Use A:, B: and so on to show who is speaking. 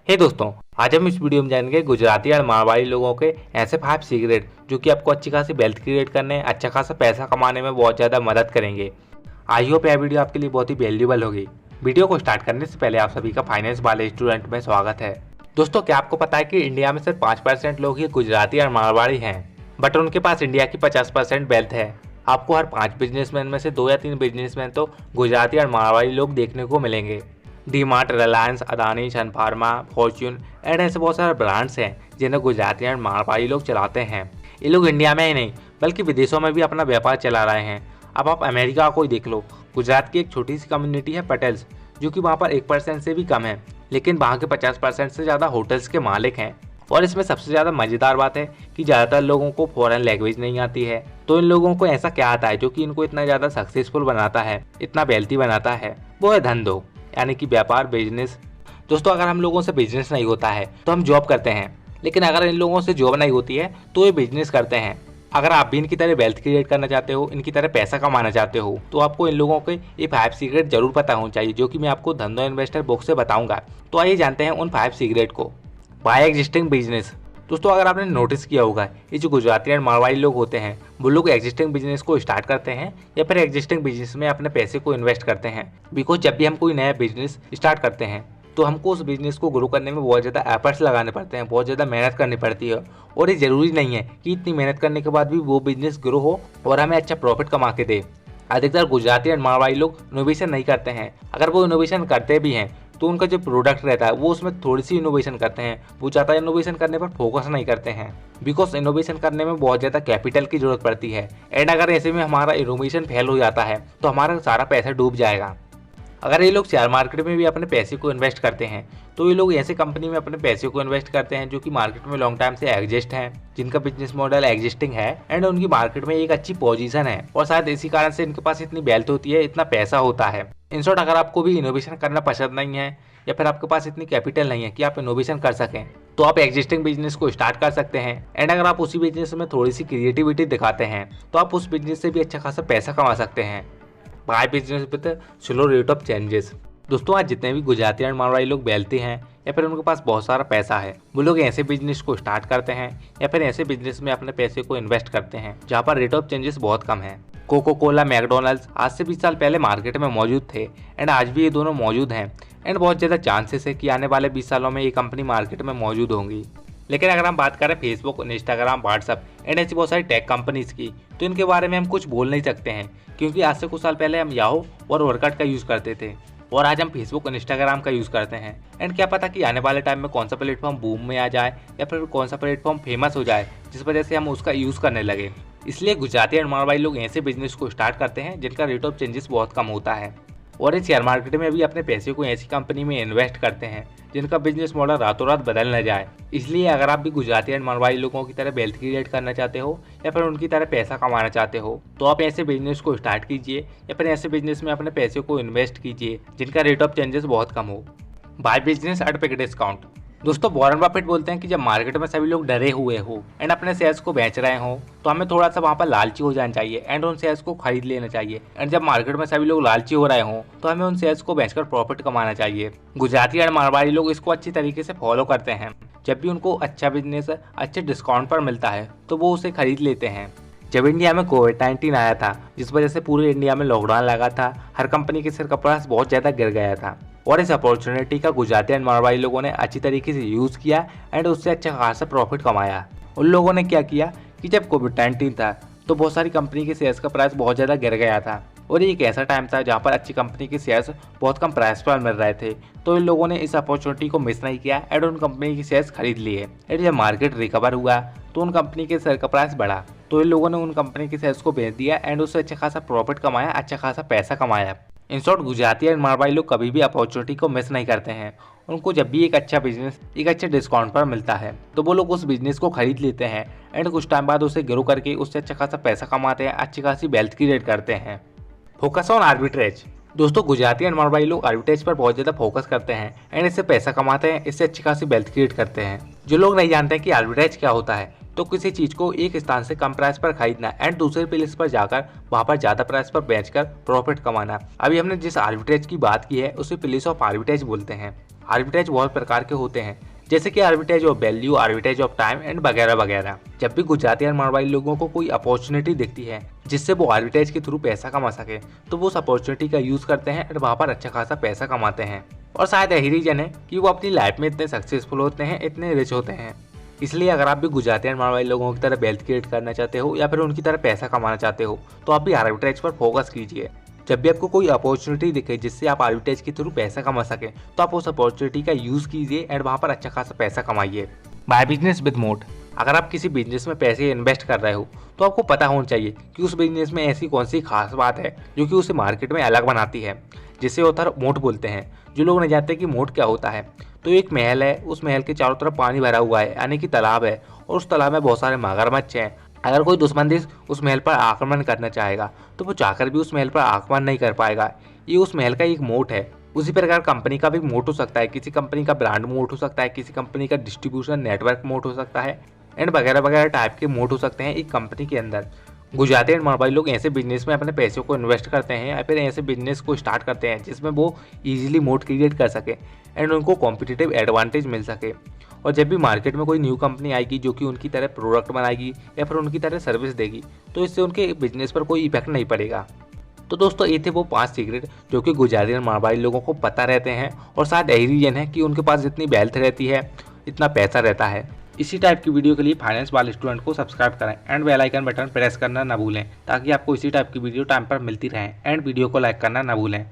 A: हे दोस्तों, आज हम इस वीडियो में जानेंगे गुजराती और मारवाड़ी लोगों के ऐसे 5 सीक्रेट जो कि आपको अच्छी खासी वेल्थ क्रिएट करने, अच्छा खासा पैसा कमाने में बहुत ज़्यादा मदद करेंगे। आई होप यह वीडियो आपके लिए बहुत ही वैल्यूबल होगी। वीडियो को स्टार्ट करने से पहले आप सभी का फाइनेंस वाले स्टूडेंट में स्वागत है। दोस्तों, क्या आपको पता है कि इंडिया में सिर्फ 5% लोग ही गुजराती और मारवाड़ी हैं, बट उनके पास इंडिया की 50% वेल्थ है। आपको हर 5 बिजनेसमैन में से 2 या 3 बिजनेसमैन तो गुजराती और मारवाड़ी लोग देखने को मिलेंगे। डी-मार्ट, रिलायंस, अदानी, सन फार्मा, फॉर्च्यून एंड ऐसे बहुत सारे ब्रांड्स हैं जिन्हें गुजराती एंड मारवाड़ी लोग चलाते हैं। ये लोग इंडिया में ही नहीं बल्कि विदेशों में भी अपना व्यापार चला रहे हैं। अब आप अमेरिका को ही देख लो। गुजरात की एक छोटी सी कम्युनिटी है पटेल्स, जो कि वहाँ पर 1% से भी कम है, लेकिन वहाँ के 50% से ज़्यादा होटल्स के मालिक हैं। और इसमें सबसे ज़्यादा मज़ेदार बात है कि ज़्यादातर लोगों को फॉरेन लैंग्वेज नहीं आती है। तो इन लोगों को ऐसा क्या आता है जो कि इनको इतना ज़्यादा सक्सेसफुल बनाता है, इतना वेल्थी बनाता है? वो है धंधो, यानी कि व्यापार, बिजनेस। दोस्तों, अगर हम लोगों से बिजनेस नहीं होता है तो हम जॉब करते हैं, लेकिन अगर इन लोगों से जॉब नहीं होती है तो ये बिजनेस करते हैं। अगर आप भी इनकी तरह वेल्थ क्रिएट करना चाहते हो, इनकी तरह पैसा कमाना चाहते हो, तो आपको इन लोगों के ये 5 सीक्रेट जरूर पता होना चाहिए, जो कि मैं आपको धंधो इन्वेस्टर बुक से बताऊंगा। तो आइए जानते हैं उन 5 सीक्रेट को। By existing business. दोस्तों, अगर आपने नोटिस किया होगा, ये जो गुजराती और मारवाड़ी लोग होते हैं वो लोग एग्जिस्टिंग बिजनेस को स्टार्ट करते हैं या फिर एग्जिस्टिंग बिजनेस में अपने पैसे को इन्वेस्ट करते हैं। बिकॉज जब भी हम कोई नया बिजनेस स्टार्ट करते हैं तो हमको उस बिजनेस को ग्रो करने में बहुत ज़्यादा एफर्ट्स लगाने पड़ते हैं, बहुत ज़्यादा मेहनत करनी पड़ती है। और ये ज़रूरी नहीं है कि इतनी मेहनत करने के बाद भी वो बिजनेस ग्रो हो और हमें अच्छा प्रॉफिट कमा के दे। अधिकतर गुजराती और मारवाड़ी लोग इनोवेशन नहीं करते हैं। अगर वो इनोवेशन करते भी हैं तो उनका जो प्रोडक्ट रहता है वो उसमें थोड़ी सी इनोवेशन करते हैं। वो ज़्यादा इनोवेशन करने पर फोकस नहीं करते हैं, बिकॉज इनोवेशन करने में बहुत ज़्यादा कैपिटल की जरूरत पड़ती है। एंड अगर ऐसे में हमारा इनोवेशन फेल हो जाता है तो हमारा सारा पैसा डूब जाएगा। अगर ये लोग शेयर मार्केट में भी अपने पैसे को इन्वेस्ट करते हैं तो ये लोग ऐसे कंपनी में अपने पैसे को इन्वेस्ट करते हैं जो कि मार्केट में लॉन्ग टाइम से एग्जिस्ट हैं, जिनका बिजनेस मॉडल एग्जिस्टिंग है एंड उनकी मार्केट में एक अच्छी पोजीशन है, और शायद इसी कारण से इनके पास इतनी वेल्थ होती है, इतना पैसा होता है। इन शॉर्ट, अगर आपको भी इनोवेशन करना पसंद नहीं है या फिर आपके पास इतनी कैपिटल नहीं है कि आप इनोवेशन कर सकें, तो आप एग्जिस्टिंग बिजनेस को स्टार्ट कर सकते हैं। एंड अगर आप उसी बिजनेस में थोड़ी सी क्रिएटिविटी दिखाते हैं तो आप उस बिजनेस से भी अच्छा खासा पैसा कमा सकते हैं। By business with slow rate of changes. दोस्तों, आज जितने भी गुजराती और मारवाड़ी लोग वेल्थी हैं या फिर उनके पास बहुत सारा पैसा है, वो लोग ऐसे बिजनेस को स्टार्ट करते हैं या फिर ऐसे बिजनेस में अपने पैसे को इन्वेस्ट करते हैं जहाँ पर रेट ऑफ चेंजेस बहुत कम है। कोको कोला, मैकडोनल्ड्स आज से 20 साल पहले मार्केट में मौजूद थे एंड आज भी ये दोनों मौजूद हैं। एंड बहुत ज़्यादा चांसेस है कि आने वाले 20 सालों में ये कंपनी मार्केट में मौजूद होंगी। लेकिन अगर हम बात करें फेसबुक, इंस्टाग्राम, व्हाट्सअप एंड ऐसी बहुत सारी टेक कंपनीज की, तो इनके बारे में हम कुछ बोल नहीं सकते हैं, क्योंकि आज से कुछ साल पहले हम याहू और वर्कआउट का यूज़ करते थे और आज हम फेसबुक और इंस्टाग्राम का यूज़ करते हैं। एंड क्या पता कि आने वाले टाइम में कौन सा प्लेटफॉर्म बूम में आ जाए या फिर कौन सा प्लेटफॉर्म फेमस हो जाए जिस वजह से हम उसका यूज़ करने लगे। इसलिए गुजराती और मारवाड़ी लोग ऐसे बिजनेस को स्टार्ट करते हैं जिनका रेट ऑफ चेंजेस बहुत कम होता है, और इस शेयर मार्केट में भी अपने पैसे को ऐसी कंपनी में इन्वेस्ट करते हैं जिनका बिजनेस मॉडल रातों रात बदल न जाए। इसलिए अगर आप भी गुजराती एंड मारवाड़ी लोगों की तरह वेल्थ क्रिएट करना चाहते हो या फिर उनकी तरह पैसा कमाना चाहते हो, तो आप ऐसे बिजनेस को स्टार्ट कीजिए या फिर ऐसे बिजनेस में अपने पैसे को इन्वेस्ट कीजिए जिनका रेट ऑफ चेंजेस बहुत कम हो। By business at big discount. दोस्तों, वॉरेन बफेट बोलते हैं कि जब मार्केट में सभी लोग डरे हुए हो एंड अपने शेयर्स को बेच रहे हो तो हमें थोड़ा सा वहाँ पर लालची हो जाना चाहिए एंड उन शेयर्स को खरीद लेना चाहिए। एंड जब मार्केट में सभी लोग लालची हो रहे हो तो हमें उन शेयर्स को बेचकर प्रॉफिट कमाना चाहिए। गुजराती और मारवाड़ी लोग इसको अच्छी तरीके से फॉलो करते हैं। जब भी उनको अच्छा बिजनेस अच्छे डिस्काउंट पर मिलता है तो वो उसे खरीद लेते हैं। जब इंडिया में कोविड-19 आया था, जिस वजह से पूरे इंडिया में लॉकडाउन लगा था, हर कंपनी के शेयर का प्राइस बहुत ज़्यादा गिर गया था, और इस अपॉर्चुनिटी का गुजराती एंड मारवाड़ी लोगों ने अच्छी तरीके से यूज़ किया एंड उससे अच्छा खासा प्रॉफिट कमाया। उन लोगों ने क्या किया कि जब कोविड-19 था तो बहुत सारी कंपनी के शेयर्स का प्राइस बहुत ज़्यादा गिर गया था, और ये एक ऐसा टाइम था जहाँ पर अच्छी कंपनी के शेयर्स बहुत कम प्राइस पर मिल रहे थे। तो इन लोगों ने इस अपॉर्चुनिटी को मिस नहीं किया एंड उन कंपनी के शेयर्स खरीद लिए। एंड जब मार्केट रिकवर हुआ तो उन कंपनी के शेयर का प्राइस बढ़ा, तो इन लोगों ने उन कंपनी के शेयर्स को बेच दिया एंड उससे अच्छा खासा प्रॉफिट कमाया, अच्छा खासा पैसा कमाया। In short, Gujarati and Marwari लोग कभी भी अपॉर्चुनिटी को मिस नहीं करते हैं। उनको जब भी एक अच्छा बिजनेस एक अच्छे डिस्काउंट पर मिलता है तो वो लोग उस बिजनेस को खरीद लेते हैं एंड कुछ टाइम बाद उसे ग्रो करके उससे अच्छा खासा पैसा कमाते हैं, अच्छी खासी वेल्थ क्रिएट करते हैं। Focus on arbitrage. दोस्तों, गुजराती एंड मारवाड़ी लोग आर्बिट्रेज पर बहुत ज़्यादा फोकस करते हैं एंड इससे पैसा कमाते हैं, इससे अच्छी खासी वेल्थ क्रिएट करते हैं। जो लोग नहीं जानते कि आर्बिट्रेज क्या होता है, तो किसी चीज को एक स्थान से कम प्राइस पर खरीदना एंड दूसरे प्लेस पर जाकर वहां पर ज्यादा प्राइस पर बेचकर प्रॉफिट कमाना। अभी हमने जिस आर्बिट्रेज की बात की है उसे प्लेस ऑफ आर्बिट्रेज बोलते हैं। आर्बिट्रेज बहुत प्रकार के होते हैं, जैसे कि arbitrage of value, arbitrage of time and वगैरह वगैरह। जब भी गुजराती और मारवाड़ी लोगों को कोई अपॉर्चुनिटी दिखती है जिससे वो आर्बिट्रेज के थ्रू पैसा कमा सके, तो वो उस अपॉर्चुनिटी का यूज करते हैं और वहाँ पर अच्छा खासा पैसा कमाते हैं। और शायद यही रीजन है कि वो अपनी लाइफ में इतने सक्सेसफुल होते हैं, इतने रिच होते हैं। इसलिए अगर आप भी गुजराती और मारवाड़ी लोगों की तरह वेल्थ क्रिएट करना चाहते हो या फिर उनकी तरह पैसा कमाना चाहते हो, तो आप भी आर्बिट्रेज पर फोकस कीजिए। जब भी आपको कोई अपॉर्चुनिटी दिखे जिससे आप आर्बिट्रेज के थ्रू पैसा कमा सकें, तो आप उस अपॉर्चुनिटी का यूज़ कीजिए एंड वहाँ पर अच्छा खासा पैसा कमाइए। By business with mode. अगर आप किसी बिजनेस में पैसे इन्वेस्ट कर रहे हो, तो आपको पता होना चाहिए कि उस बिजनेस में ऐसी कौन सी खास बात है जो कि उसे मार्केट में अलग बनाती है, जिसे ऑथर मोट बोलते हैं। जो लोग नहीं जानते कि मोट क्या होता है, तो एक महल है, उस महल के चारों तरफ पानी भरा हुआ है, यानी कि तालाब है, और उस तालाब में बहुत सारे मगरमच्छ हैं। अगर कोई दुश्मन देश उस महल पर आक्रमण करना चाहेगा, तो वो चाहकर भी उस महल पर आक्रमण नहीं कर पाएगा। ये उस महल का एक मोट है। उसी प्रकार कंपनी का भी मोट हो सकता है, किसी कंपनी का ब्रांड मोट हो सकता है, किसी कंपनी का डिस्ट्रीब्यूशन नेटवर्क मोट हो सकता है, एंड वगैरह वगैरह टाइप के मोट हो सकते हैं एक कंपनी के अंदर। गुजराती एंड मारवाड़ी लोग ऐसे बिजनेस में अपने पैसों को इन्वेस्ट करते हैं या फिर ऐसे बिजनेस को स्टार्ट करते हैं जिसमें वो इजीली मोट क्रिएट कर सके एंड उनको कॉम्पिटिटिव एडवांटेज मिल सके। और जब भी मार्केट में कोई न्यू कंपनी आएगी जो कि उनकी तरह प्रोडक्ट बनाएगी या फिर उनकी तरह सर्विस देगी, तो इससे उनके बिजनेस पर कोई इफेक्ट नहीं पड़ेगा। तो दोस्तों, ये थे वो 5 सीक्रेट जो कि गुजराती और मारवाड़ी लोगों को पता रहते हैं, और शायद यही रीजन है कि उनके पास जितनी वेल्थ रहती है, इतना पैसा रहता है। इसी टाइप की वीडियो के लिए फाइनेंस वाले स्टूडेंट को सब्सक्राइब करें and bell icon button press करना ना भूलें, ताकि आपको इसी टाइप की वीडियो टाइम पर मिलती रहे, एंड वीडियो को लाइक करना ना भूलें।